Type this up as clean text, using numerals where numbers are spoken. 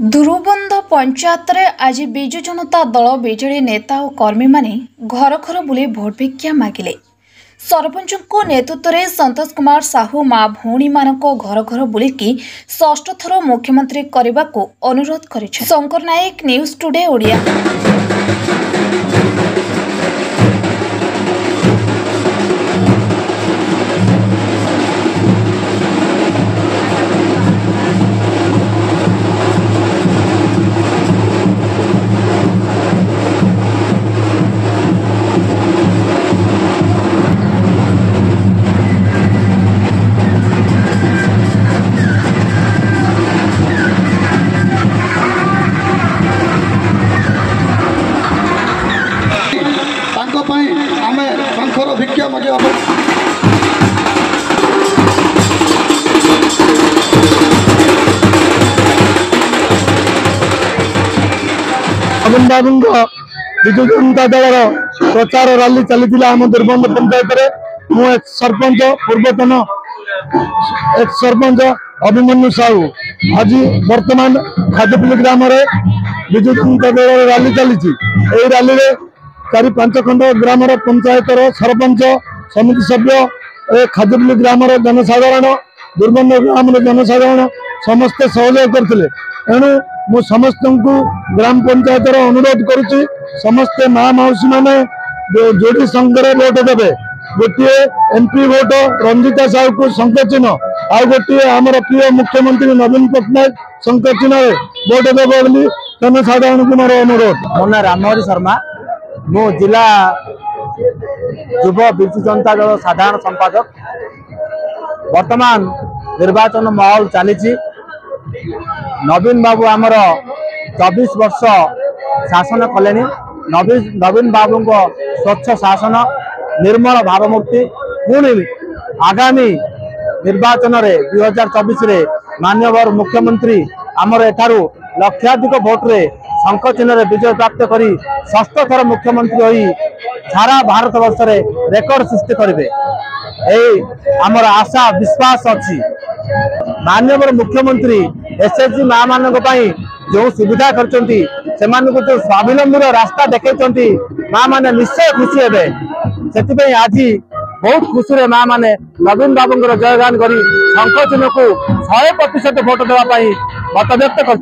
धुरुबंध पंचायत रे आज विजु जनता दल बीजेडी नेता और कर्मी माने घर घर बुले भोट भिक्षा मागिले। सरपंच नेतृत्व में संतोष कुमार साहू माँ भौणी मानक घर घर बुलिकी षष्ठ थर मुख्यमंत्री करने को अनुरोध कर। शंकर नायक, न्यूज टुडे ओडिया। भिक्षा मागे नवीन बाबू विजु जनता दल प्रचार रैली चली दुर्बंध पंचायत मु एक सरपंच पूर्वतन एक सरपंच अभिमन्यु साहू आज वर्तमान खाद्यपल्ली ग्राम विजु जनता दल रैली चली। रैली चारि पांच खंड ग्राम पंचायत सरपंच समिति सभ्य खाद्यपल्ली ग्राम जनसाधारण दुर्बंध ग्राम जनसाधारण समस्ते सहयोग करते। एणु मु समस्त को ग्राम पंचायत अनुरोध करुच्ची समस्ते माँ मौसी मैंने जोड़ी संघरे भोट देवे। गोटे एमपी भोट रंजिता साहू को शंख चिन्ह आ गोटे आमर प्रिय मुख्यमंत्री नवीन पट्टनायक शंख चिन्ह भोट देवे बोली जनसाधारण को मोर अनुरोध। मो ना रामहरि शर्मा, मो जिला युव विजु जनता दल साधारण संपादक। वर्तमान निर्वाचन माहौल चली। नवीन बाबू आमर 24 वर्ष शासन कले। नवीन बाबू को स्वच्छ शासन निर्मल भावमूर्ति पुणी आगामी निर्वाचन रे 2024 रे माननीय मुख्यमंत्री आमर एठारू लक्षाधिक भोट रे शंख चिन्ह विजय प्राप्त करी षष्ठ थर मुख्यमंत्री होई सारा भारत वर्ष रे रेकर्ड सृष्टि करेंगे। आमर आशा विश्वास अच्छी। माननीय मुख्यमंत्री एसएचजी माँ मान जो सुविधा कर जो स्वावलंबी रास्ता देखते माँ मैंने निश्चय खुशी हे। से आज बहुत खुशी माँ मैंने नवीन बाबू जयगान कर शंख चिन्ह को 100% भोट देवाई मत व्यक्त कर।